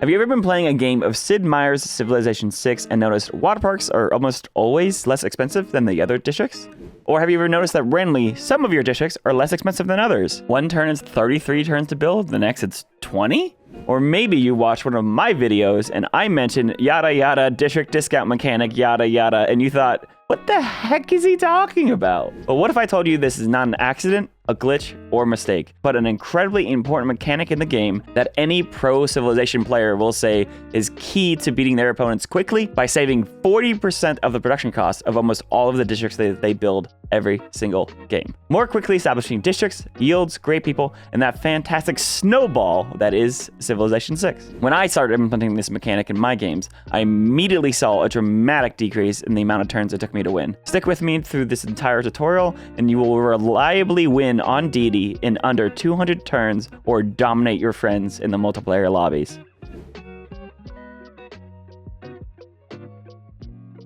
Have you ever been playing a game of Sid Meier's Civilization 6 and noticed water parks are almost always less expensive than the other districts? Or have you ever noticed that randomly some of your districts are less expensive than others? One turn is 33 turns to build, the next it's 20? Or maybe you watched one of my videos and I mentioned yada yada district discount mechanic yada yada and you thought, what the heck is he talking about? But what if I told you this is not an accident, a glitch, or mistake, but an incredibly important mechanic in the game that any pro Civilization player will say is key to beating their opponents quickly by saving 40% of the production costs of almost all of the districts that they build every single game. More quickly establishing districts, yields, great people, and that fantastic snowball that is Civilization 6. When I started implementing this mechanic in my games, I immediately saw a dramatic decrease in the amount of turns it took me to win. Stick with me through this entire tutorial and you will reliably win on deity in under 200 turns or dominate your friends in the multiplayer lobbies.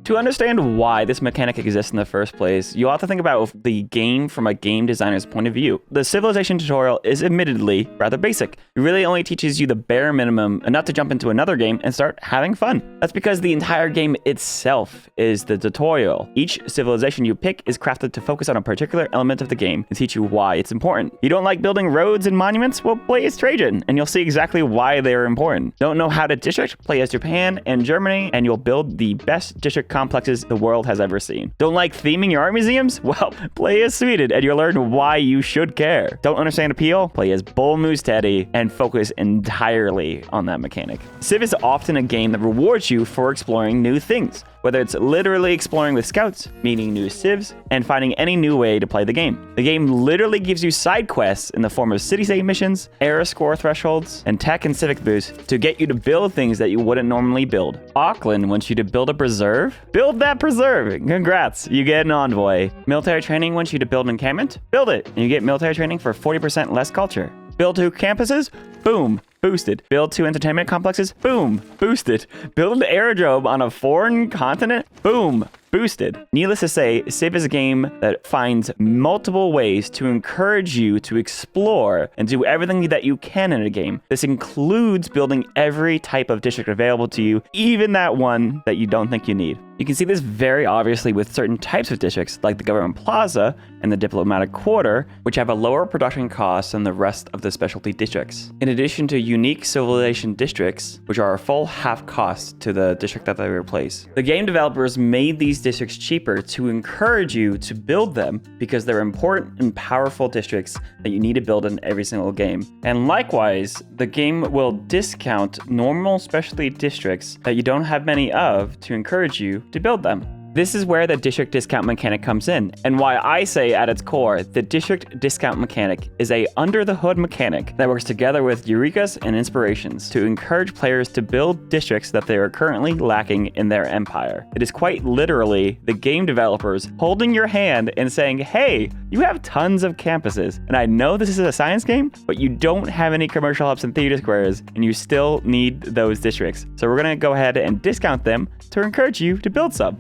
To understand why this mechanic exists in the first place, you have to think about the game from a game designer's point of view. The Civilization tutorial is admittedly rather basic. It really only teaches you the bare minimum enough to jump into another game and start having fun. That's because the entire game itself is the tutorial. Each civilization you pick is crafted to focus on a particular element of the game and teach you why it's important. You don't like building roads and monuments? Well, play as Trajan, and you'll see exactly why they are important. Don't know how to district? Play as Japan and Germany, and you'll build the best district complexes the world has ever seen. Don't like theming your art museums? Well, play as Sweden and you'll learn why you should care. Don't understand appeal? Play as Bull Moose Teddy and focus entirely on that mechanic. Civ is often a game that rewards you for exploring new things, whether it's literally exploring with scouts, meeting new civs, and finding any new way to play the game. The game literally gives you side quests in the form of city-state missions, era score thresholds, and tech and civic boosts to get you to build things that you wouldn't normally build. Auckland wants you to build a preserve? Build that preserve! Congrats, you get an envoy. Military training wants you to build an encampment? Build it, and you get military training for 40% less culture. Build 2 campuses? Boom, boosted. Build 2 entertainment complexes? Boom, boosted. Build an aerodrome on a foreign continent? Boom, boosted. Needless to say, Civ is a game that finds multiple ways to encourage you to explore and do everything that you can in a game. This includes building every type of district available to you, even that one that you don't think you need. You can see this very obviously with certain types of districts, like the Government Plaza and the Diplomatic Quarter, which have a lower production cost than the rest of the specialty districts. In addition to unique civilization districts, which are a full half cost to the district that they replace. The game developers made these districts cheaper to encourage you to build them because they're important and powerful districts that you need to build in every single game. And likewise, the game will discount normal specialty districts that you don't have many of to encourage you to build them. This is where the district discount mechanic comes in, and why I say at its core, the district discount mechanic is a under-the-hood mechanic that works together with Eurekas and Inspirations to encourage players to build districts that they are currently lacking in their empire. It is quite literally the game developers holding your hand and saying, hey, you have tons of campuses, and I know this is a science game, but you don't have any commercial hubs and theater squares, and you still need those districts. So we're gonna go ahead and discount them to encourage you to build some.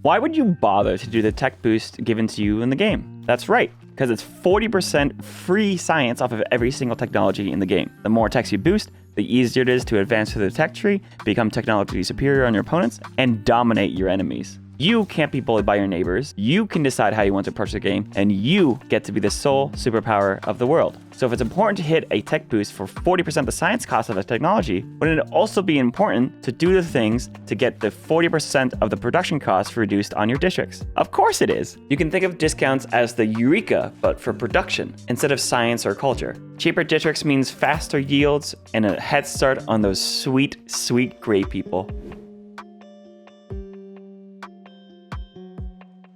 Why would you bother to do the tech boost given to you in the game? That's right, because it's 40% free science off of every single technology in the game. The more techs you boost, the easier it is to advance through the tech tree, become technologically superior on your opponents, and dominate your enemies. You can't be bullied by your neighbors, you can decide how you want to approach the game, and you get to be the sole superpower of the world. So if it's important to hit a tech boost for 40% the science cost of a technology, wouldn't it also be important to do the things to get the 40% of the production costs reduced on your districts? Of course it is! You can think of discounts as the Eureka, but for production, instead of science or culture. Cheaper districts means faster yields and a head start on those sweet, sweet gray people.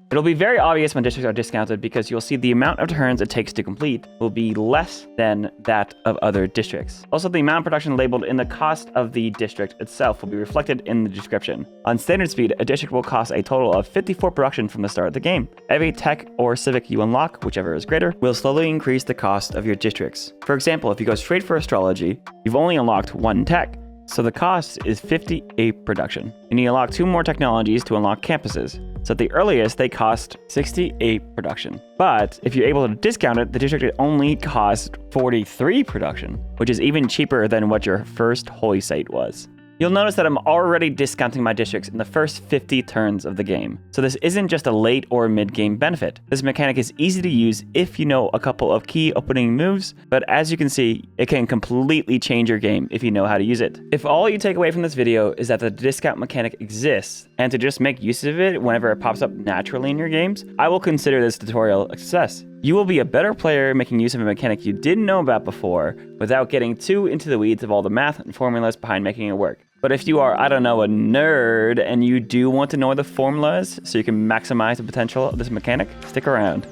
It'll be very obvious when districts are discounted because you'll see the amount of turns it takes to complete will be less than that of other districts. Also, the amount of production labeled in the cost of the district itself will be reflected in the description. On standard speed, a district will cost a total of 54 production from the start of the game. Every tech or civic you unlock, whichever is greater, will slowly increase the cost of your districts. For example, if you go straight for astrology, you've only unlocked 1 tech. So the cost is 58 production. And you unlock 2 more technologies to unlock campuses. So at the earliest, they cost 68 production. But if you're able to discount it, the district only costs 43 production, which is even cheaper than what your first holy site was. You'll notice that I'm already discounting my districts in the first 50 turns of the game. So this isn't just a late or mid-game benefit. This mechanic is easy to use if you know a couple of key opening moves, but as you can see, it can completely change your game if you know how to use it. If all you take away from this video is that the discount mechanic exists, and to just make use of it whenever it pops up naturally in your games, I will consider this tutorial a success. You will be a better player making use of a mechanic you didn't know about before without getting too into the weeds of all the math and formulas behind making it work. But if you are, I don't know, a nerd and you do want to know the formulas so you can maximize the potential of this mechanic, stick around.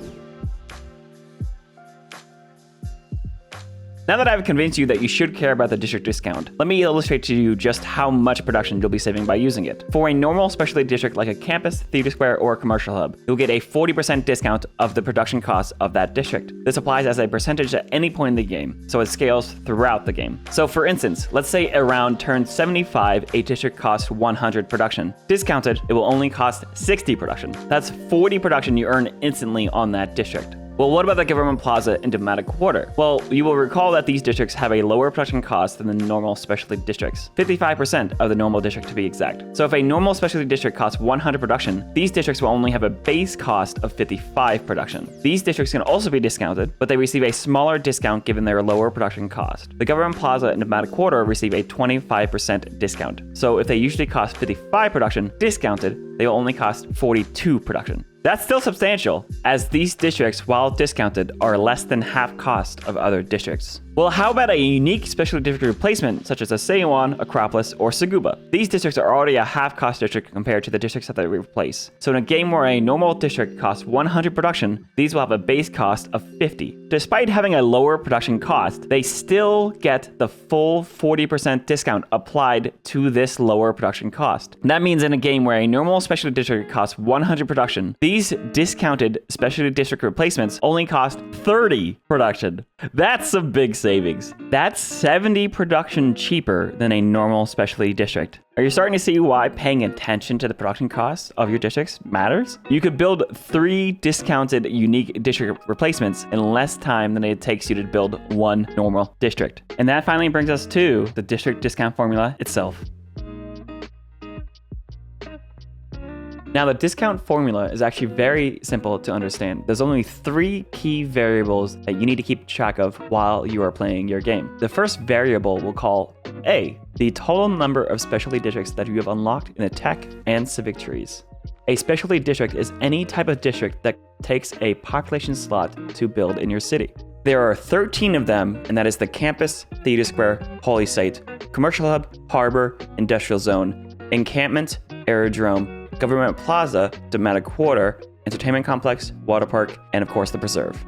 Now that I've convinced you that you should care about the district discount, let me illustrate to you just how much production you'll be saving by using it. For a normal specialty district like a campus, theater square, or a commercial hub, you'll get a 40% discount of the production costs of that district. This applies as a percentage at any point in the game, so it scales throughout the game. So for instance, let's say around turn 75, a district costs 100 production. Discounted, it will only cost 60 production. That's 40 production you earn instantly on that district. Well, what about the Government Plaza and Diplomatic Quarter? Well, you will recall that these districts have a lower production cost than the normal specialty districts, 55% of the normal district to be exact. So if a normal specialty district costs 100 production, these districts will only have a base cost of 55 production. These districts can also be discounted, but they receive a smaller discount given their lower production cost. The Government Plaza and Diplomatic Quarter receive a 25% discount. So if they usually cost 55 production, discounted, they will only cost 42 production. That's still substantial, as these districts, while discounted, are less than half cost of other districts. Well, how about a unique specialty district replacement, such as a Seiwan, Acropolis, or Saguba? These districts are already a half-cost district compared to the districts that they replace. So in a game where a normal district costs 100 production, these will have a base cost of 50. Despite having a lower production cost, they still get the full 40% discount applied to this lower production cost. That means in a game where a normal specialty district costs 100 production, these discounted specialty district replacements only cost 30 production. That's a big savings. That's 70 production cheaper than a normal specialty district. Are you starting to see why paying attention to the production costs of your districts matters? You could build 3 discounted unique district replacements in less time than it takes you to build 1 normal district. And that finally brings us to the district discount formula itself. Now, the discount formula is actually very simple to understand. There's only 3 key variables that you need to keep track of while you are playing your game. The first variable we'll call A, the total number of specialty districts that you have unlocked in the tech and civic trees. A specialty district is any type of district that takes a population slot to build in your city. There are 13 of them, and that is the campus, theater square, holy site, commercial hub, harbor, industrial zone, encampment, aerodrome, Government Plaza, Diplomatic Quarter, Entertainment Complex, Water Park, and of course the Preserve.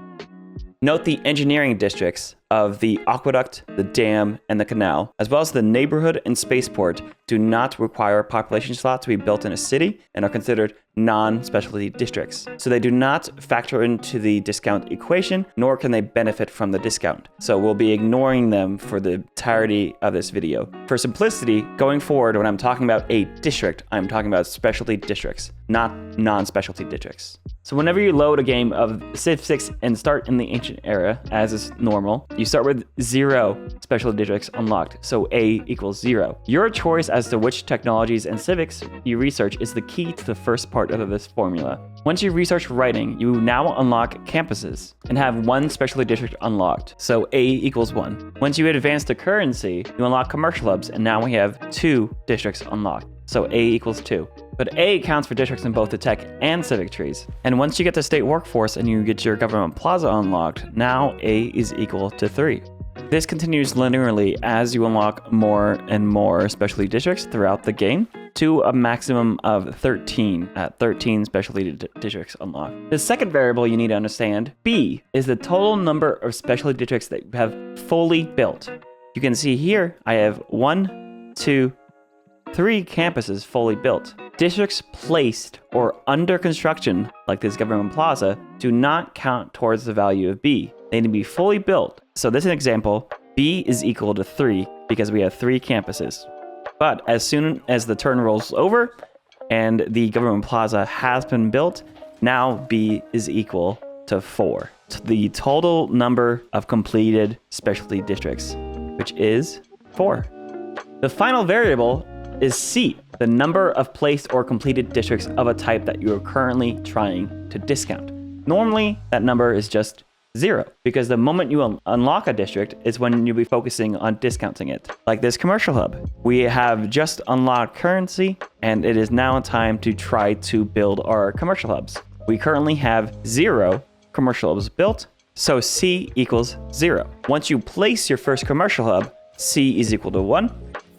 Note the engineering districts of the aqueduct, the dam, and the canal, as well as the neighborhood and spaceport, do not require population slots to be built in a city and are considered non-specialty districts. So they do not factor into the discount equation, nor can they benefit from the discount. So we'll be ignoring them for the entirety of this video. For simplicity, going forward, when I'm talking about a district, I'm talking about specialty districts, not non-specialty districts. So whenever you load a game of Civ 6 and start in the ancient era, as is normal, you start with 0 specialty districts unlocked, so A equals 0. Your choice as to which technologies and civics you research is the key to the first part of this formula. Once you research writing, you now unlock campuses and have 1 specialty district unlocked, so A equals 1. Once you advance to currency, you unlock commercial hubs, and now we have 2 districts unlocked, so A equals 2. But A counts for districts in both the tech and civic trees. And once you get to state workforce and you get your Government Plaza unlocked, now A is equal to 3. This continues linearly as you unlock more and more specialty districts throughout the game, to a maximum of 13 at 13 specialty districts unlocked. The second variable you need to understand, B, is the total number of specialty districts that you have fully built. You can see here, I have 1, 2, 3 campuses fully built. Districts placed or under construction, like this Government Plaza, do not count towards the value of B. They need to be fully built. So this is an example. B is equal to 3 because we have 3 campuses. But as soon as the turn rolls over and the government plaza has been built, now B is equal to 4. The total number of completed specialty districts, which is 4. The final variable is C, the number of placed or completed districts of a type that you are currently trying to discount. Normally, that number is just 0, because the moment you unlock a district is when you'll be focusing on discounting it. Like this commercial hub. We have just unlocked currency, and it is now time to try to build our commercial hubs. We currently have 0 commercial hubs built, so C equals 0. Once you place your first commercial hub, C is equal to 1.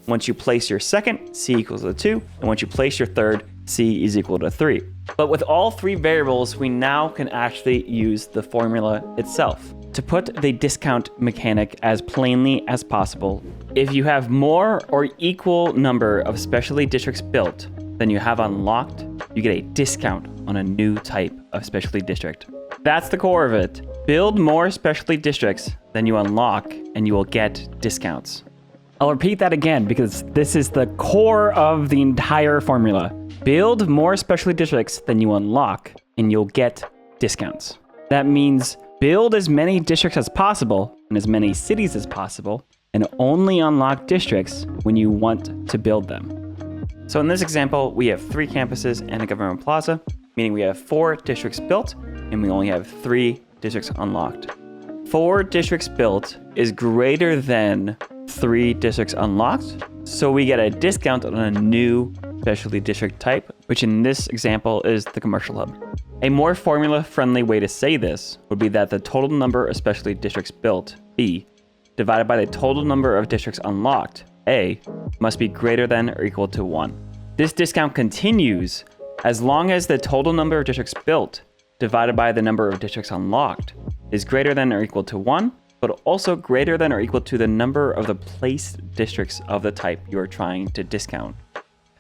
Once you place your second, C equals to 2. And once you place your third, C is equal to 3. But with all 3 variables, we now can actually use the formula itself. To put the discount mechanic as plainly as possible, if you have more or equal number of specialty districts built than you have unlocked, you get a discount on a new type of specialty district. That's the core of it. Build more specialty districts than you unlock, and you will get discounts. I'll repeat that again because this is the core of the entire formula. Build more specialty districts than you unlock, and you'll get discounts. That means build as many districts as possible and as many cities as possible, and only unlock districts when you want to build them. So in this example, we have 3 campuses and a government plaza, meaning we have 4 districts built, and we only have 3 districts unlocked. 4 districts built is greater than 3 districts unlocked, so we get a discount on a new specialty district type, which in this example is the commercial hub. A more formula-friendly way to say this would be that the total number of specialty districts built, B, divided by the total number of districts unlocked, A, must be greater than or equal to 1. This discount continues as long as the total number of districts built divided by the number of districts unlocked is greater than or equal to 1, but also greater than or equal to the number of the placed districts of the type you are trying to discount.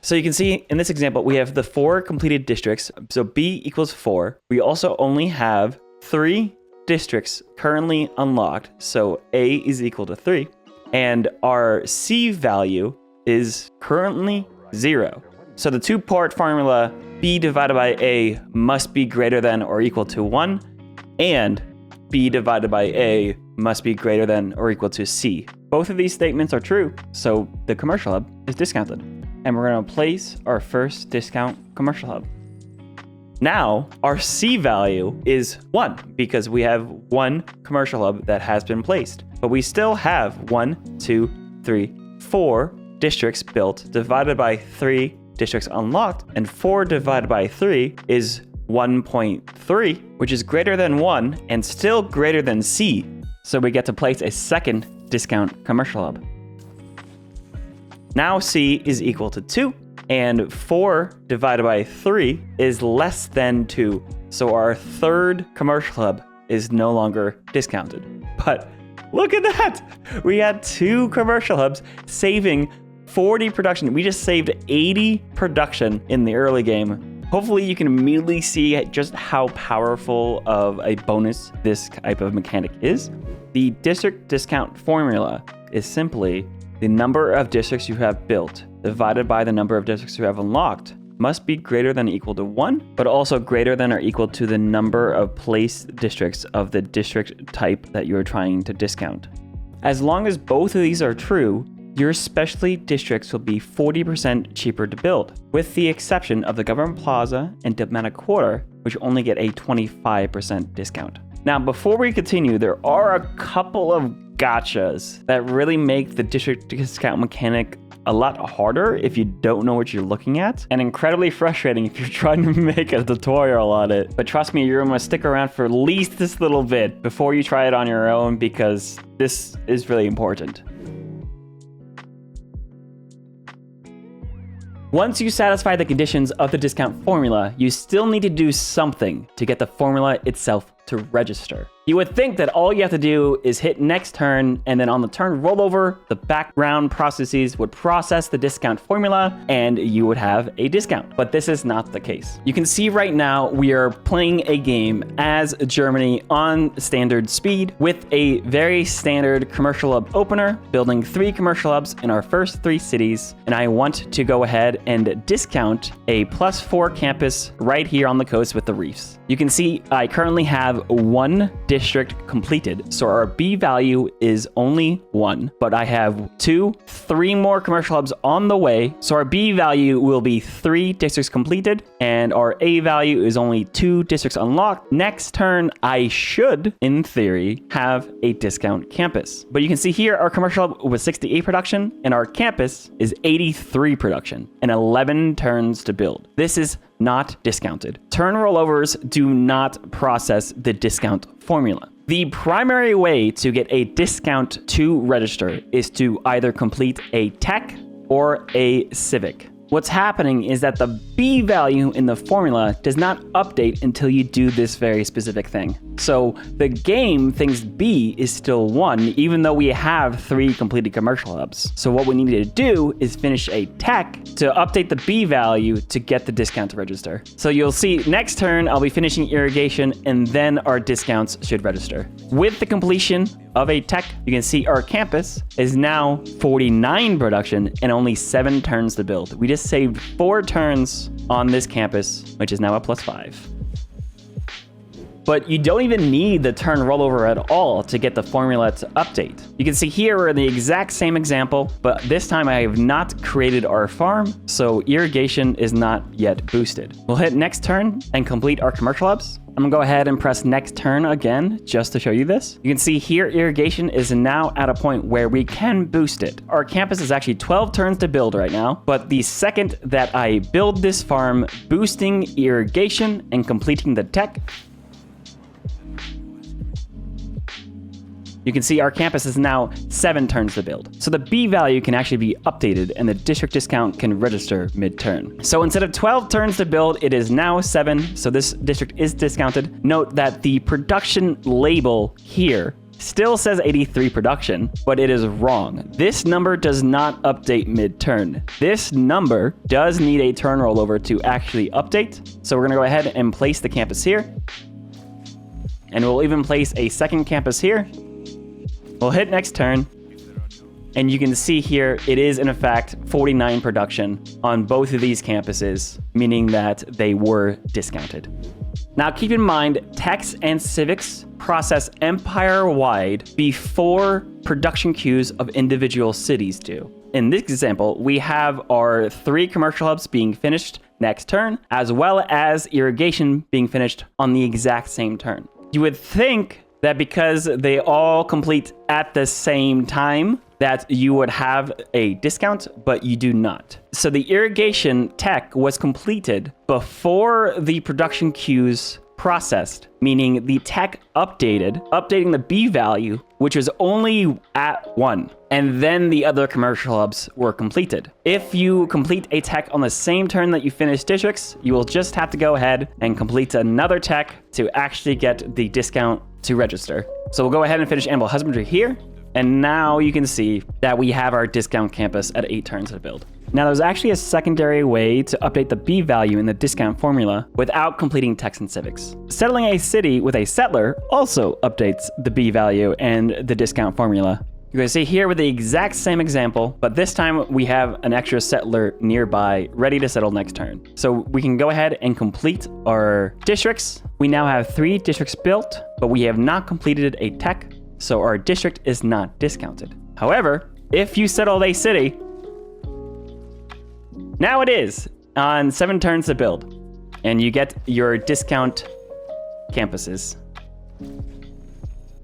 So you can see in this example, we have the 4 completed districts. So B equals 4. We also only have 3 districts currently unlocked. So A is equal to 3. And our C value is currently 0. So the 2-part formula, B divided by A must be greater than or equal to 1. And B divided by A must be greater than or equal to C. Both of these statements are true, so the commercial hub is discounted. And we're going to place our first discount commercial hub. Now, our C value is 1 because we have 1 commercial hub that has been placed. But we still have 1, 2, 3, 4 districts built divided by 3 districts unlocked, and 4 divided by 3 is 1.3, which is greater than 1 and still greater than C. So we get to place a second discount commercial hub. Now C is equal to 2, and 4 divided by 3 is less than 2. So our third commercial hub is no longer discounted. But look at that! We had 2 commercial hubs saving 40 production. We just saved 80 production in the early game. Hopefully you can immediately see just how powerful of a bonus this type of mechanic is. The district discount formula is simply the number of districts you have built divided by the number of districts you have unlocked must be greater than or equal to 1, but also greater than or equal to the number of placed districts of the district type that you are trying to discount. As long as both of these are true, your specialty districts will be 40% cheaper to build, with the exception of the Government Plaza and Diplomatic Quarter, which only get a 25% discount. Now, before we continue, there are a couple of gotchas that really make the district discount mechanic a lot harder if you don't know what you're looking at, and incredibly frustrating if you're trying to make a tutorial on it. But trust me, you're gonna stick around for at least this little bit before you try it on your own, because this is really important. Once you satisfy the conditions of the discount formula, you still need to do something to get the formula itself to register. You would think that all you have to do is hit next turn, and then on the turn rollover, the background processes would process the discount formula and you would have a discount. But this is not the case. You can see right now we are playing a game as Germany on standard speed with a very standard commercial hub opener, building 3 commercial hubs in our first 3 cities. And I want to go ahead and discount a +4 campus right here on the coast with the reefs. You can see I currently have 1 district completed, so our B value is only 1, but I have 3 more commercial hubs on the way, so our B value will be 3 districts completed, and our A value is only 2 districts unlocked. Next turn, I should, in theory, have a discount campus. But you can see here, our commercial hub was 68 production, and our campus is 83 production, and 11 turns to build. This is not discounted. Turn rollovers do not process the discount formula. The primary way to get a discount to register is to either complete a tech or a civic. What's happening is that the B value in the formula does not update until you do this very specific thing. So the game thinks B is still 1, even though we have 3 completed commercial hubs. So what we need to do is finish a tech to update the B value to get the discount to register. So you'll see next turn, I'll be finishing irrigation, and then our discounts should register. With the completion of a tech, you can see our campus is now 49 production and only 7 turns to build. We just saved 4 turns on this campus, which is now a +5. But you don't even need the turn rollover at all to get the formula to update. You can see here we're in the exact same example, but this time I have not created our farm, so irrigation is not yet boosted. We'll hit next turn and complete our commercial hubs. I'm gonna go ahead and press next turn again, just to show you this. You can see here, irrigation is now at a point where we can boost it. Our campus is actually 12 turns to build right now, but the second that I build this farm, boosting irrigation and completing the tech, you can see our campus is now 7 turns to build. So the B value can actually be updated and the district discount can register mid-turn. So instead of 12 turns to build, it is now 7. So this district is discounted. Note that the production label here still says 83 production, but it is wrong. This number does not update mid-turn. This number does need a turn rollover to actually update. So we're gonna go ahead and place the campus here. And we'll even place a second campus here. We'll hit next turn, and you can see here, it is in fact 49 production on both of these campuses, meaning that they were discounted. Now keep in mind, techs and civics process empire-wide before production queues of individual cities do. In this example, we have our 3 commercial hubs being finished next turn, as well as irrigation being finished on the exact same turn. You would think that because they all complete at the same time, that you would have a discount, but you do not. So the irrigation tech was completed before the production queues processed, meaning the tech updating the B value, which was only at 1. And then the other commercial hubs were completed. If you complete a tech on the same turn that you finish districts, you will just have to go ahead and complete another tech to actually get the discount to register. So we'll go ahead and finish animal husbandry here. And now you can see that we have our discount campus at 8 turns to build. Now there's actually a secondary way to update the B value in the discount formula without completing techs and civics. Settling a city with a settler also updates the B value and the discount formula. You're gonna see here with the exact same example, but this time we have an extra settler nearby ready to settle next turn. So we can go ahead and complete our districts. We now have 3 districts built, but we have not completed a tech, so our district is not discounted. However, if you settle a city, now it is on 7 turns to build, and you get your discount campuses.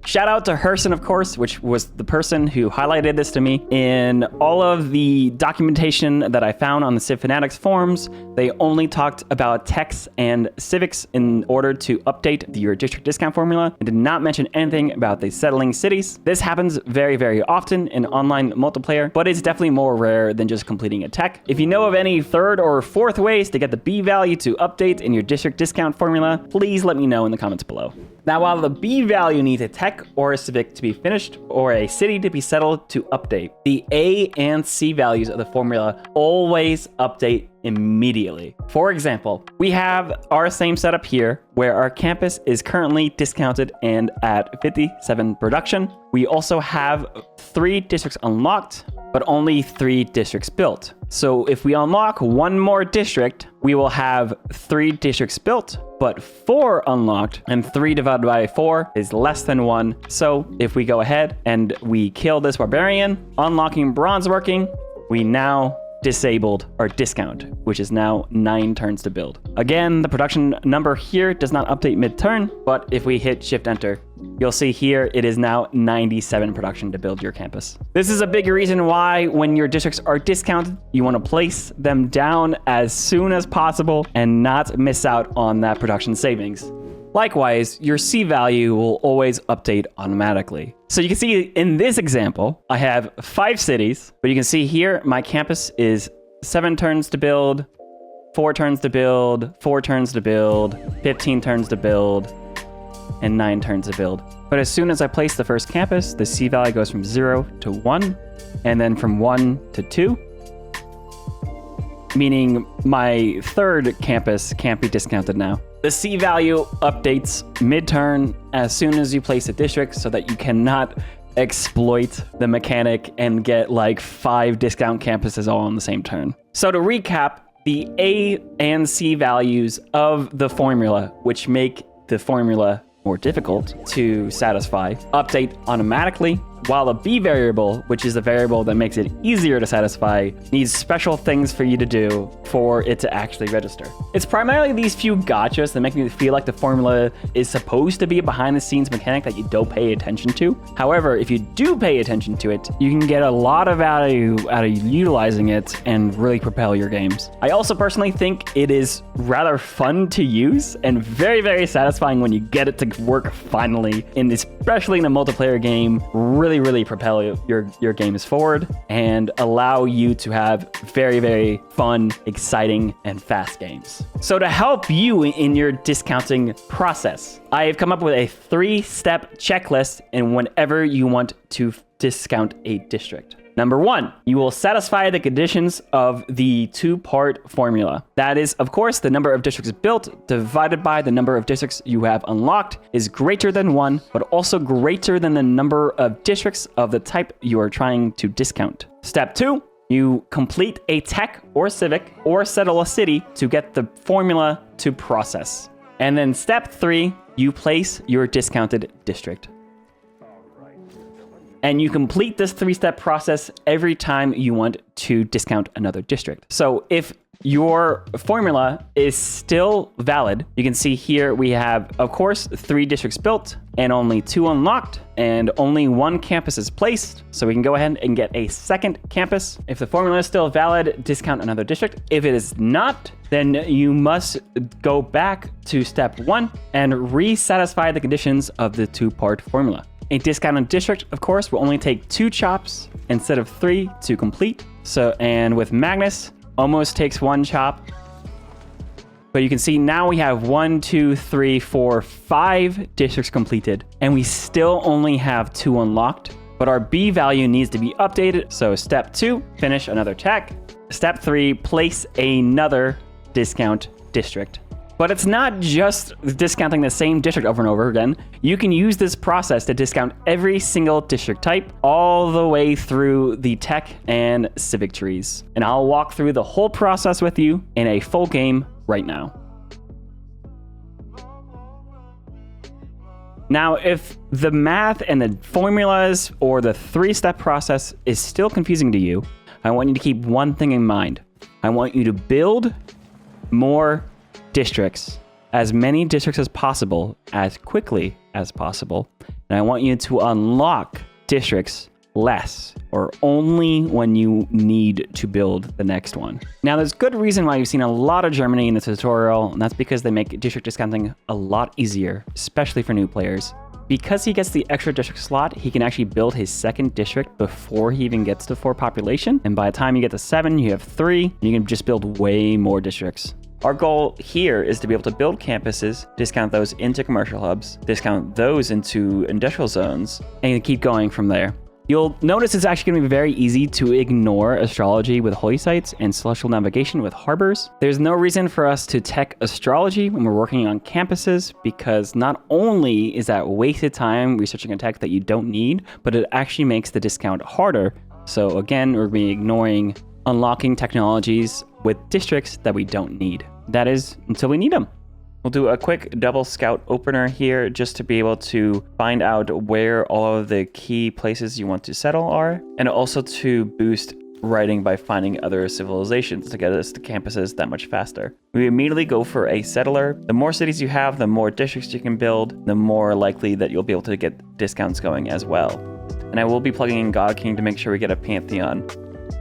Shout out to Herson, of course, which was the person who highlighted this to me. In all of the documentation that I found on the Civ Fanatics forums, they only talked about techs and civics in order to update your district discount formula and did not mention anything about the settling cities. This happens very, very often in online multiplayer, but it's definitely more rare than just completing a tech. If you know of any 3rd or 4th ways to get the B value to update in your district discount formula, please let me know in the comments below. Now, while the B value needs a tech or a civic to be finished or a city to be settled to update, the A and C values of the formula always update immediately. For example, we have our same setup here where our campus is currently discounted and at 57 production. We also have 3 districts unlocked, but only 3 districts built. So if we unlock 1 more district, we will have 3 districts built, but 4 unlocked, and 3 divided by 4 is less than 1. So if we go ahead and we kill this barbarian, unlocking bronze working, we now disabled our discount, which is now 9 turns to build. Again, the production number here does not update mid-turn, but if we hit Shift Enter, you'll see here it is now 97 production to build your campus. This is a big reason why when your districts are discounted, you want to place them down as soon as possible and not miss out on that production savings. Likewise, your C value will always update automatically. So you can see in this example, I have 5 cities, but you can see here my campus is 7 turns to build, 4 turns to build, 4 turns to build, 15 turns to build, and 9 turns to build. But as soon as I place the first campus, the C value goes from 0 to 1, and then from 1 to 2, meaning my third campus can't be discounted now. The C value updates mid-turn as soon as you place a district so that you cannot exploit the mechanic and get like 5 discount campuses all on the same turn. So to recap, the A and C values of the formula, which make the formula more difficult to satisfy, update automatically, while the B variable, which is the variable that makes it easier to satisfy, needs special things for you to do for it to actually register. It's primarily these few gotchas that make me feel like the formula is supposed to be a behind-the-scenes mechanic that you don't pay attention to. However, if you do pay attention to it, you can get a lot of value out of utilizing it and really propel your games. I also personally think it is rather fun to use and very, very satisfying when you get it to work finally, and especially in a multiplayer game, really propel your games forward and allow you to have very, very fun, exciting, and fast games. So to help you in your discounting process, I have come up with a 3-step checklist in whenever you want to discount a district. Number 1, you will satisfy the conditions of the 2-part formula. That is, of course, the number of districts built divided by the number of districts you have unlocked is greater than 1, but also greater than the number of districts of the type you are trying to discount. Step 2, you complete a tech or civic or settle a city to get the formula to process. And then step 3, you place your discounted district. And you complete this 3-step process every time you want to discount another district. So if your formula is still valid, you can see here we have, of course, 3 districts built and only 2 unlocked and only 1 campus is placed. So we can go ahead and get a second campus. If the formula is still valid, discount another district. If it is not, then you must go back to step 1 and re-satisfy the conditions of the 2-part formula. A discounted district, of course, will only take 2 chops instead of 3 to complete. So, and with Magnus, almost takes 1 chop. But you can see now we have 1, 2, 3, 4, 5 districts completed, and we still only have 2 unlocked. But our B value needs to be updated. So step 2, finish another tech. Step 3, place another discount district. But it's not just discounting the same district over and over again. You can use this process to discount every single district type all the way through the tech and civic trees. And I'll walk through the whole process with you in a full game right now. Now, if the math and the formulas or the 3-step process is still confusing to you, I want you to keep one thing in mind. I want you to build more districts, as many districts as possible, as quickly as possible. And I want you to unlock districts less or only when you need to build the next one. Now, there's good reason why you've seen a lot of Germany in the tutorial, and that's because they make district discounting a lot easier, especially for new players. Because he gets the extra district slot, he can actually build his second district before he even gets to 4 population. And by the time you get to 7, you have 3, and you can just build way more districts. Our goal here is to be able to build campuses, discount those into commercial hubs, discount those into industrial zones, and keep going from there. You'll notice it's actually going to be very easy to ignore astrology with holy sites and celestial navigation with harbors. There's no reason for us to tech astrology when we're working on campuses, because not only is that wasted time researching a tech that you don't need, but it actually makes the discount harder. So again, we're going to be ignoring unlocking technologies with districts that we don't need. That is until we need them. We'll do a quick double scout opener here just to be able to find out where all of the key places you want to settle are, and also to boost writing by finding other civilizations to get us to campuses that much faster. We immediately go for a settler. The more cities you have, the more districts you can build, the more likely that you'll be able to get discounts going as well. And I will be plugging in God King to make sure we get a pantheon.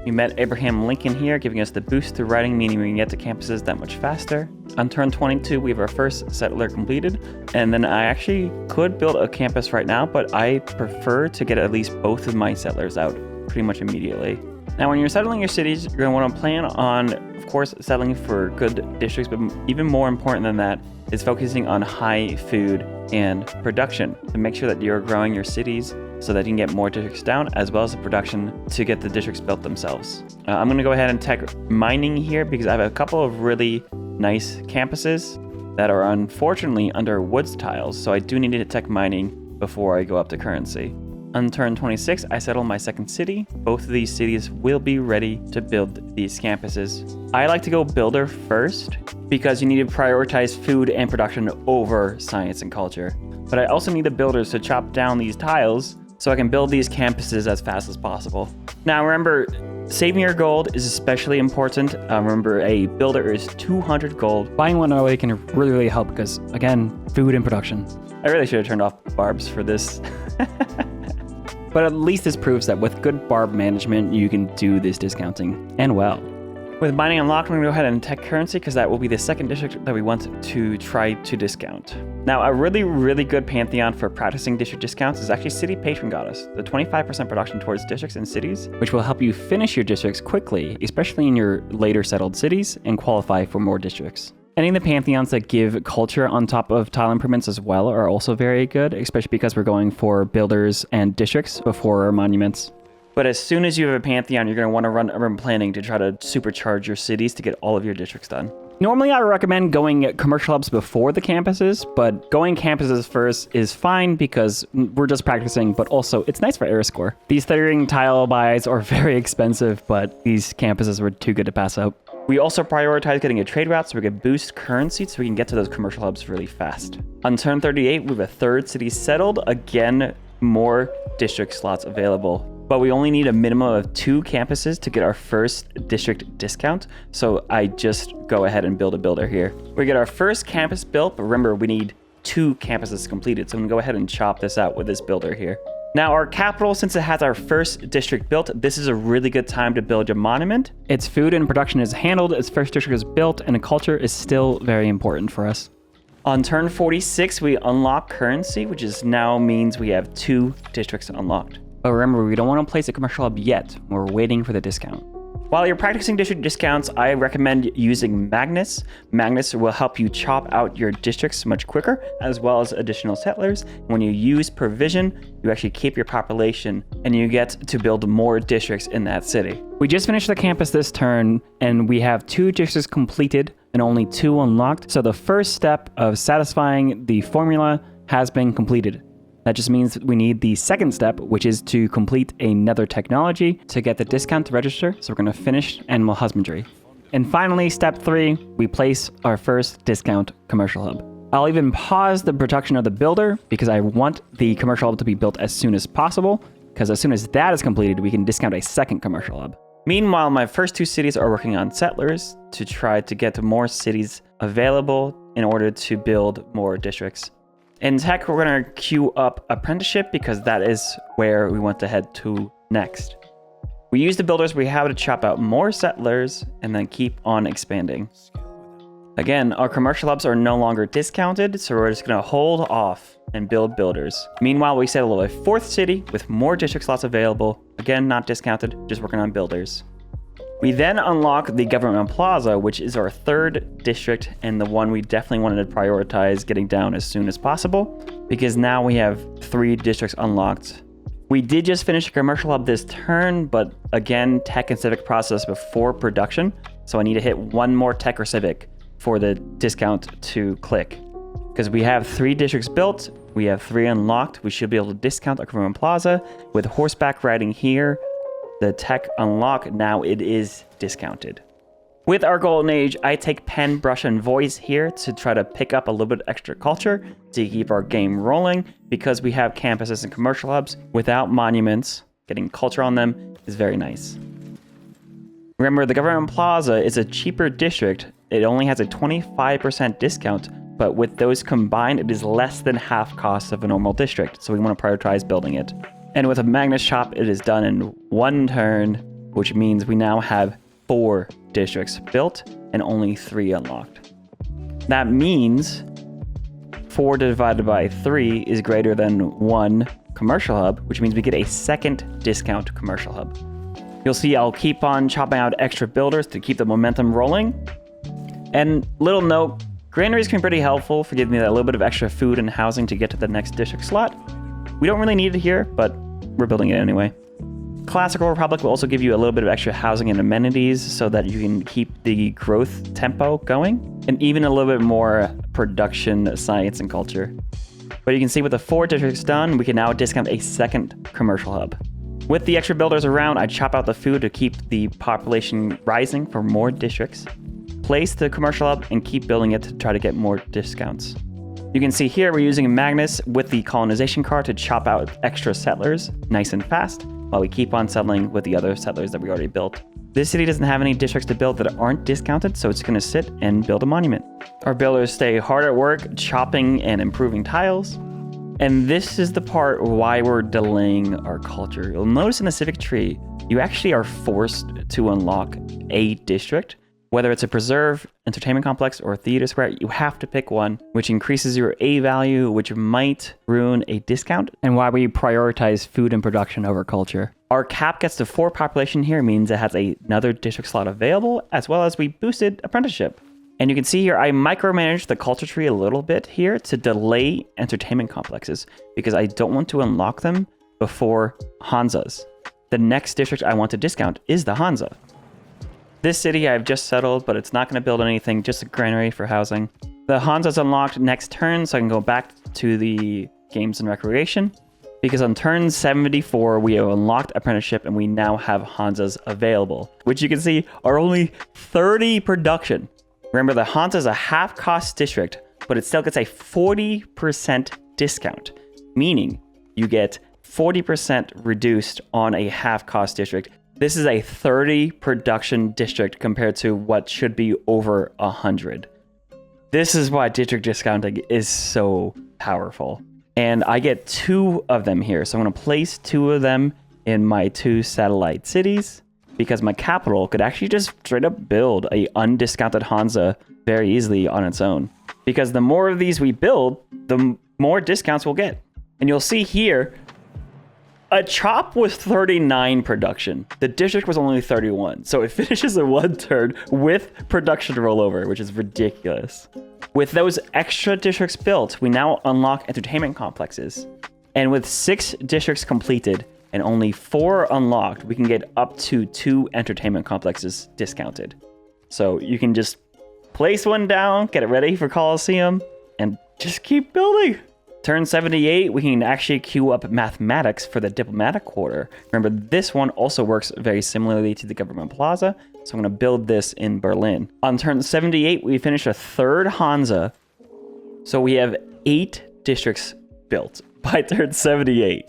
We met Abraham Lincoln here, giving us the boost to writing, meaning we can get to campuses that much faster. On turn 22, we have our first settler completed, and then I actually could build a campus right now, but I prefer to get at least both of my settlers out pretty much immediately. Now, when you're settling your cities, you're going to want to plan on, of course, settling for good districts, but even more important than that is focusing on high food and production to make sure that you're growing your cities so that you can get more districts down, as well as the production to get the districts built themselves. I'm going to go ahead and tech mining here because I have a couple of really nice campuses that are unfortunately under woods tiles, so I do need to tech mining before I go up to currency. On turn 26, I settle my second city. Both of these cities will be ready to build these campuses. I like to go builder first because you need to prioritize food and production over science and culture. But I also need the builders to chop down these tiles so I can build these campuses as fast as possible. Now remember, saving your gold is especially important. Remember, a builder is 200 gold. Buying one early can really help because, again, food and production. I really should have turned off barbs for this. But at least this proves that with good barb management, you can do this discounting, and well. With mining unlocked, I'm going to go ahead and tech currency because that will be the second district that we want to try to discount. Now, a really good pantheon for practicing district discounts is actually City Patron Goddess, the 25% production towards districts and cities, which will help you finish your districts quickly, especially in your later settled cities, and qualify for more districts. Any of the pantheons that give culture on top of tile improvements as well are also very good, especially because we're going for builders and districts before our monuments. But as soon as you have a pantheon, you're going to want to run urban planning to try to supercharge your cities to get all of your districts done. Normally, I would recommend going commercial hubs before the campuses, but going campuses first is fine because we're just practicing, but also it's nice for error score. These 30-ring tile buys are very expensive, but these campuses were too good to pass up. We also prioritize getting a trade route so we can boost currency so we can get to those commercial hubs really fast. On turn 38, we have a third city settled. Again, more district slots available. But we only need a minimum of 2 campuses to get our first district discount. So I just go ahead and build a builder here. We get our first campus built, but remember we need 2 campuses completed. So I'm gonna go ahead and chop this out with this builder here. Now our capital, since it has our first district built, this is a really good time to build your monument. Its food and production is handled, its first district is built, and the culture is still very important for us. On turn 46, we unlock currency, which is now means we have 2 districts unlocked. But remember, we don't want to place a commercial hub yet. We're waiting for the discount. While you're practicing district discounts, I recommend using Magnus. Magnus will help you chop out your districts much quicker, as well as additional settlers. When you use provision, you actually keep your population, and you get to build more districts in that city. We just finished the campus this turn, and we have 2 districts completed and only 2 unlocked. So the first step of satisfying the formula has been completed. That just means we need the second step, which is to complete another technology to get the discount to register. So we're going to finish animal husbandry. And finally, step 3, we place our first discount commercial hub. I'll even pause the production of the builder because I want the commercial hub to be built as soon as possible, because as soon as that is completed, we can discount a second commercial hub. Meanwhile, my first 2 cities are working on settlers to try to get more cities available in order to build more districts. In tech, we're going to queue up apprenticeship because that is where we want to head to next. We use the builders we have to chop out more settlers and then keep on expanding. Again, our commercial hubs are no longer discounted, so we're just going to hold off and build builders. Meanwhile, we settle a 4th city with more district slots available. Again, not discounted, just working on builders. We then unlock the Government Plaza, which is our third district and the one we definitely wanted to prioritize getting down as soon as possible, because now we have 3 districts unlocked. We did just finish a commercial hub this turn, but again, tech and civic process before production, so I need to hit 1 more tech or civic for the discount to click. Because we have 3 districts built, we have 3 unlocked, we should be able to discount our Government Plaza. With horseback riding here, the tech unlock, now it is discounted. With our golden age, I take pen, brush, and voice here to try to pick up a little bit extra culture to keep our game rolling, because we have campuses and commercial hubs without monuments. Getting culture on them is very nice. Remember, the Government Plaza is a cheaper district. It only has a 25% discount, but with those combined, it is less than half cost of a normal district, so we want to prioritize building it. And with a Magnus shop, it is done in 1 turn, which means we now have 4 districts built and only 3 unlocked. That means 4 divided by 3 is greater than 1 commercial hub, which means we get a second discount commercial hub. You'll see I'll keep on chopping out extra builders to keep the momentum rolling. And little note, granaries can be pretty helpful for giving me that little bit of extra food and housing to get to the next district slot. We don't really need it here, but we're building it anyway. Classical Republic will also give you a little bit of extra housing and amenities so that you can keep the growth tempo going, and even a little bit more production, science, and culture. But you can see with the 4 districts done, we can now discount a second commercial hub. With the extra builders around, I chop out the food to keep the population rising for more districts, place the commercial hub, and keep building it to try to get more discounts. You can see here we're using Magnus with the colonization card to chop out extra settlers nice and fast while we keep on settling with the other settlers that we already built. This city doesn't have any districts to build that aren't discounted, so it's going to sit and build a monument. Our builders stay hard at work chopping and improving tiles. And this is the part why we're delaying our culture. You'll notice in the civic tree, you actually are forced to unlock a district. Whether it's a preserve, entertainment complex, or a theater square, you have to pick one, which increases your A value, which might ruin a discount. And why we prioritize food and production over culture. Our cap gets to 4 population here, means it has another district slot available, as well as we boosted apprenticeship. And you can see here, I micromanaged the culture tree a little bit here to delay entertainment complexes, because I don't want to unlock them before Hansa's. The next district I want to discount is the Hansa. This city I've just settled, but it's not going to build anything, just a granary for housing. The Hansa's unlocked next turn, so I can go back to the games and recreation. Because on turn 74, we have unlocked apprenticeship and we now have Hansa's available, which you can see are only 30 production. Remember, the Hansa's a half cost district, but it still gets a 40% discount, meaning you get 40% reduced on a half cost district. This is a 30 production district compared to what should be over 100. This is why district discounting is so powerful. And I get 2 of them here. So I'm going to place 2 of them in my 2 satellite cities, because my capital could actually just straight up build a undiscounted Hansa very easily on its own. Because the more of these we build, the more discounts we'll get. And you'll see here, a chop was 39 production. The district was only 31. So it finishes in 1 turn with production rollover, which is ridiculous. With those extra districts built, we now unlock entertainment complexes. And with 6 districts completed and only 4 unlocked, we can get up to 2 entertainment complexes discounted. So you can just place one down, get it ready for Coliseum, and just keep building. Turn 78, we can actually queue up mathematics for the diplomatic quarter. Remember, this one also works very similarly to the Government Plaza, so I'm going to build this in Berlin. On turn 78, we finish a 3rd Hansa, so we have 8 districts built by turn 78.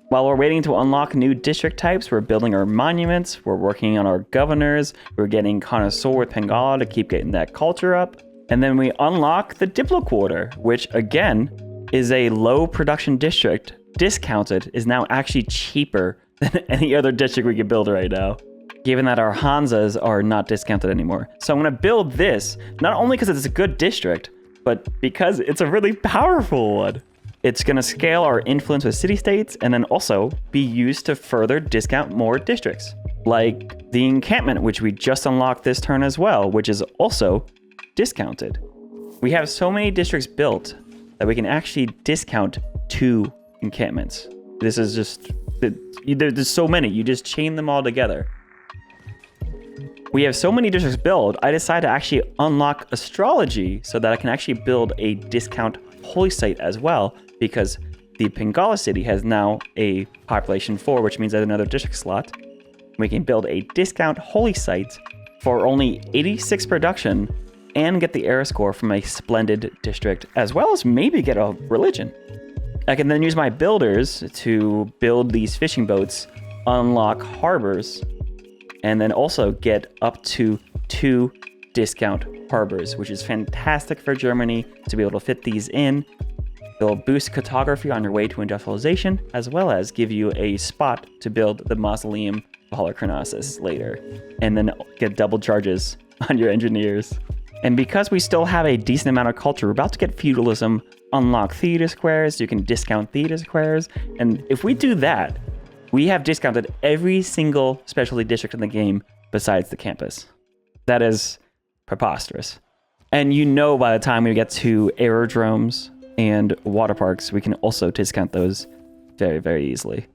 While we're waiting to unlock new district types, we're building our monuments, we're working on our governors, we're getting connoisseur with Pengala to keep getting that culture up, and then we unlock the Diplo Quarter, which again is a low production district, discounted, is now actually cheaper than any other district we could build right now, given that our Hansas are not discounted anymore. So I'm going to build this, not only because it's a good district, but because it's a really powerful one. It's going to scale our influence with city-states and then also be used to further discount more districts, like the encampment, which we just unlocked this turn as well, which is also discounted. We have so many districts built that we can actually discount 2 encampments. This is just, there's so many, you just chain them all together. We have so many districts built, I decided to actually unlock astrology so that I can actually build a discount holy site as well, because the Pingala city has now a population 4, which means there's another district slot. We can build a discount holy site for only 86 production and get the era score from a splendid district, as well as maybe get a religion. I can then use my builders to build these fishing boats, unlock harbors, and then also get up to 2 discount harbors, which is fantastic for Germany to be able to fit these in. They'll boost cartography on your way to industrialization, as well as give you a spot to build the mausoleum of Holochronosis later, and then get double charges on your engineers. And because we still have a decent amount of culture, we're about to get feudalism, unlock theater squares, you can discount theater squares, and if we do that, we have discounted every single specialty district in the game besides the campus. That is preposterous. And you know, by the time we get to aerodromes and water parks, we can also discount those very, very easily.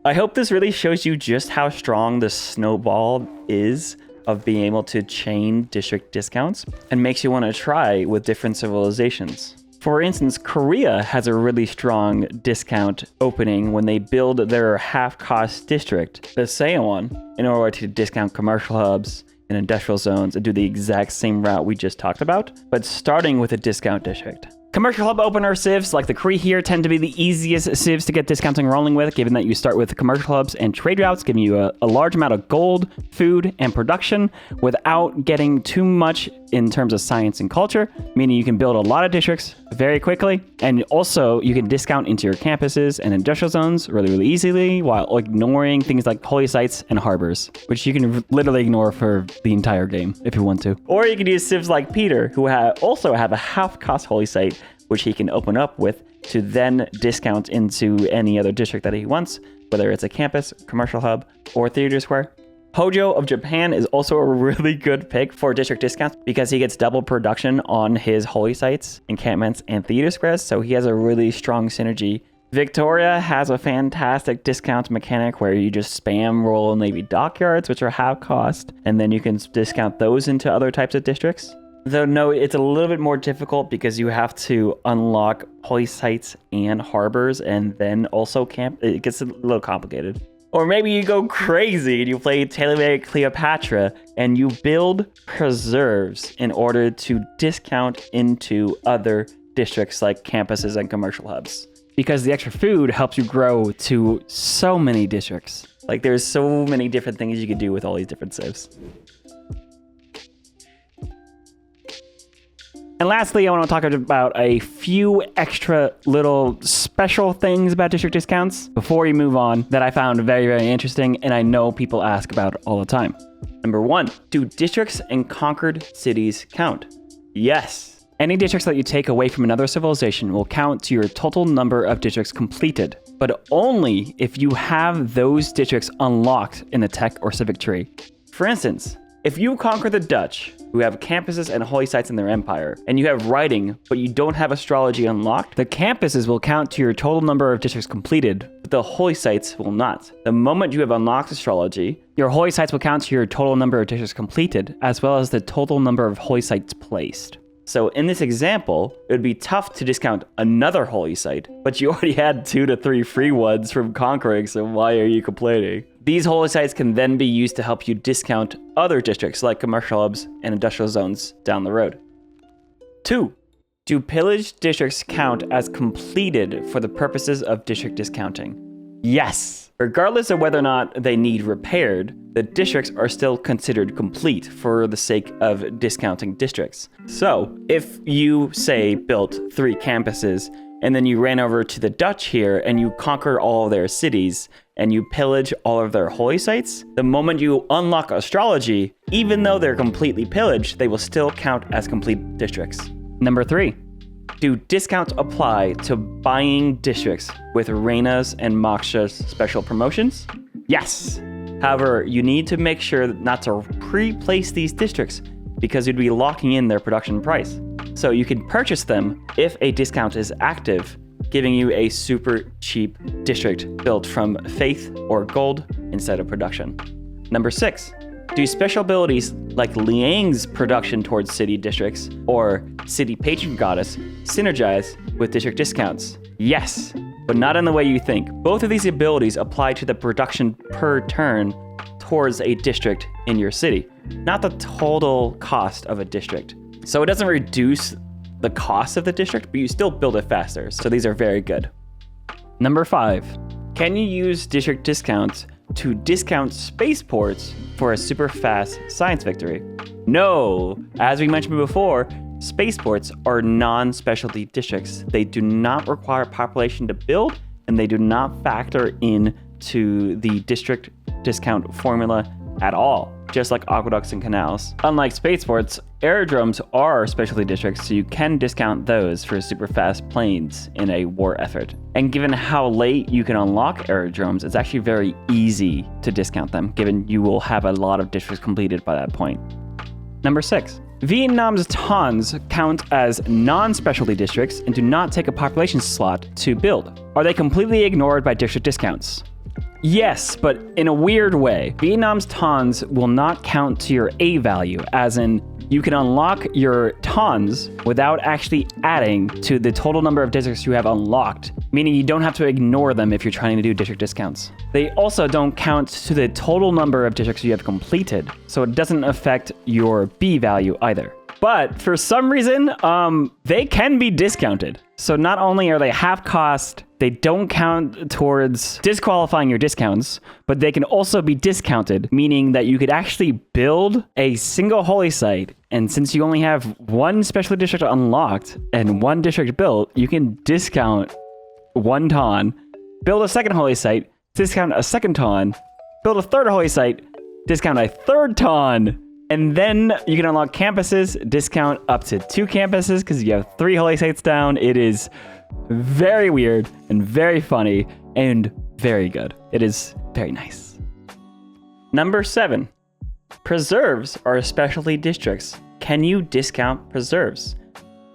I hope this really shows you just how strong the snowball is of being able to chain district discounts and makes you want to try with different civilizations. For instance, Korea has a really strong discount opening when they build their half-cost district, the Seowon, in order to discount commercial hubs and industrial zones and do the exact same route we just talked about, but starting with a discount district. Commercial hub opener civs like the Kree here tend to be the easiest civs to get discounting rolling with, given that you start with commercial hubs and trade routes, giving you a large amount of gold, food, and production without getting too much in terms of science and culture, meaning you can build a lot of districts very quickly, and also you can discount into your campuses and industrial zones really, really easily while ignoring things like holy sites and harbors, which you can literally ignore for the entire game if you want to. Or you can use civs like Peter, who also have a half-cost holy site, which he can open up with to then discount into any other district that he wants, whether it's a campus, commercial hub, or theater square. Hojo of Japan is also a really good pick for district discounts because he gets double production on his holy sites, encampments, and theater squares, so he has a really strong synergy. Victoria has a fantastic discount mechanic where you just spam Royal Navy dockyards, which are half cost, and then you can discount those into other types of districts. Though no, it's a little bit more difficult because you have to unlock holy sites and harbors and then also camp. It gets a little complicated. Or maybe you go crazy and you play Tailor Cleopatra and you build preserves in order to discount into other districts like campuses and commercial hubs. Because the extra food helps you grow to so many districts. Like there's so many different things you can do with all these different civs. And lastly, I want to talk about a few extra little special things about district discounts before we move on that I found very, very interesting and I know people ask about all the time. Number 1, do districts and conquered cities count? Yes. Any districts that you take away from another civilization will count to your total number of districts completed, but only if you have those districts unlocked in the tech or civic tree. For instance, if you conquer the Dutch, who have campuses and holy sites in their empire, and you have writing, but you don't have astrology unlocked, the campuses will count to your total number of districts completed, but the holy sites will not. The moment you have unlocked astrology, your holy sites will count to your total number of districts completed, as well as the total number of holy sites placed. So in this example, it would be tough to discount another holy site, but you already had 2 to 3 free ones from conquering, so why are you complaining? These holy sites can then be used to help you discount other districts like commercial hubs and industrial zones down the road. 2. Do pillaged districts count as completed for the purposes of district discounting? Yes. Regardless of whether or not they need repaired, the districts are still considered complete for the sake of discounting districts. So, if you, say, built 3 campuses, and then you ran over to the Dutch here and you conquered all of their cities, and you pillage all of their holy sites, the moment you unlock astrology, even though they're completely pillaged, they will still count as complete districts. Number 3. Do discounts apply to buying districts with Reina's and Moksha's special promotions? Yes. However, you need to make sure not to pre-place these districts because you'd be locking in their production price. So you can purchase them if a discount is active, giving you a super cheap district built from faith or gold instead of production. Number 6, do special abilities like Liang's production towards city districts or city patron goddess synergize with district discounts? Yes, but not in the way you think. Both of these abilities apply to the production per turn towards a district in your city, not the total cost of a district. So it doesn't reduce the cost of the district, but you still build it faster. So these are very good. Number 5, can you use district discounts to discount spaceports for a super fast science victory? No, as we mentioned before, spaceports are non-specialty districts. They do not require population to build, and they do not factor into the district discount formula at all, just like aqueducts and canals. Unlike spaceports, aerodromes are specialty districts, so you can discount those for super fast planes in a war effort. And given how late you can unlock aerodromes, it's actually very easy to discount them, given you will have a lot of districts completed by that point. Number 6, Vietnam's towns count as non-specialty districts and do not take a population slot to build. Are they completely ignored by district discounts? Yes, but in a weird way. Vietnam's tons will not count to your A value, as in you can unlock your tons without actually adding to the total number of districts you have unlocked, meaning you don't have to ignore them if you're trying to do district discounts. They also don't count to the total number of districts you have completed, so it doesn't affect your B value either. But for some reason, they can be discounted. So not only are they half cost, they don't count towards disqualifying your discounts, but they can also be discounted, meaning that you could actually build a single holy site. And since you only have one special district unlocked and one district built, you can discount one ton, build a second holy site, discount a second ton, build a third holy site, discount a third ton. And then you can unlock campuses, discount up to 2 campuses because you have 3 holy sites down. It is very weird and very funny and very good. It is very nice. Number 7, preserves are specialty districts. Can you discount preserves?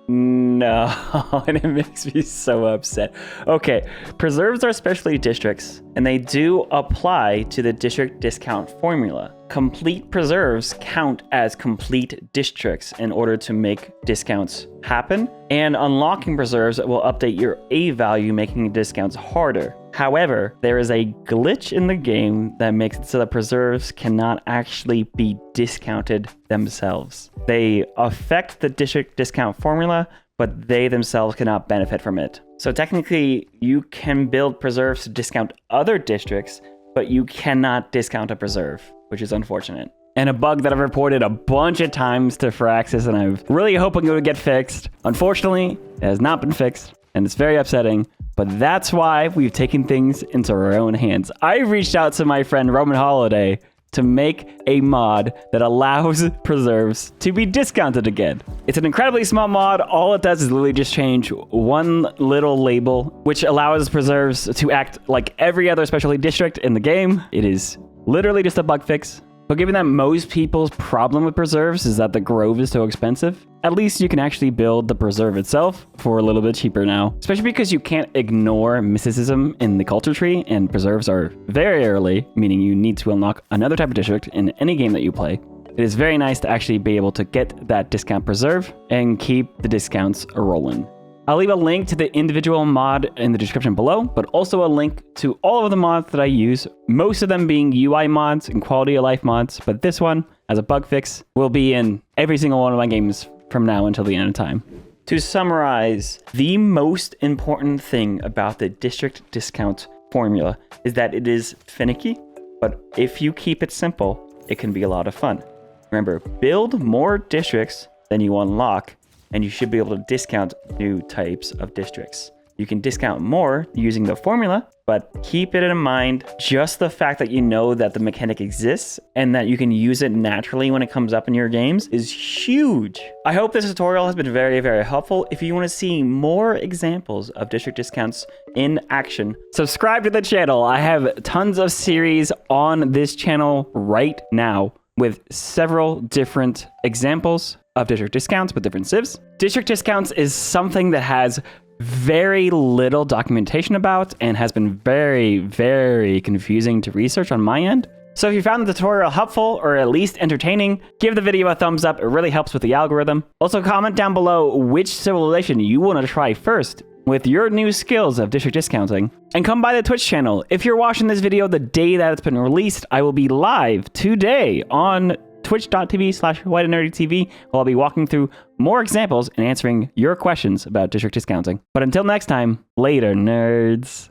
No, and it makes me so upset. Okay, preserves are specialty districts, and they do apply to the district discount formula. Complete preserves count as complete districts in order to make discounts happen, and unlocking preserves will update your A value, making discounts harder. However, there is a glitch in the game that makes it so that preserves cannot actually be discounted themselves. They affect the district discount formula, but they themselves cannot benefit from it. So technically, you can build preserves to discount other districts, but you cannot discount a preserve, which is unfortunate. And a bug that I've reported a bunch of times to Firaxis, and I'm really hoping it would get fixed. Unfortunately, it has not been fixed, and it's very upsetting. But that's why we've taken things into our own hands. I reached out to my friend Roman Holiday to make a mod that allows preserves to be discounted again. It's an incredibly small mod. All it does is literally just change one little label, which allows preserves to act like every other specialty district in the game. It is literally just a bug fix. But given that most people's problem with preserves is that the grove is so expensive, at least you can actually build the preserve itself for a little bit cheaper now. Especially because you can't ignore mysticism in the culture tree, and preserves are very early, meaning you need to unlock another type of district in any game that you play. It is very nice to actually be able to get that discount preserve and keep the discounts rolling. I'll leave a link to the individual mod in the description below, but also a link to all of the mods that I use, most of them being UI mods and quality of life mods, but this one, as a bug fix, will be in every single one of my games from now until the end of time. To summarize, the most important thing about the district discount formula is that it is finicky, but if you keep it simple, it can be a lot of fun. Remember, build more districts than you unlock, and you should be able to discount new types of districts. you can discount more using the formula, but keep it in mind, just the fact that you know that the mechanic exists and that you can use it naturally when it comes up in your games is huge. I hope this tutorial has been very, very helpful. If you want to see more examples of district discounts in action, subscribe to the channel. I have tons of series on this channel right now with several different examples of district discounts with different civs. District discounts is something that has very little documentation about and has been very, very confusing to research on my end. So if you found the tutorial helpful or at least entertaining, give the video a thumbs up. It really helps with the algorithm. Also comment down below which civilization you want to try first with your new skills of district discounting. And come by the Twitch channel. If you're watching this video the day that it's been released, I will be live today on twitch.tv/whiteandnerdytv, where I'll be walking through more examples and answering your questions about district discounting. But until next time, later, nerds.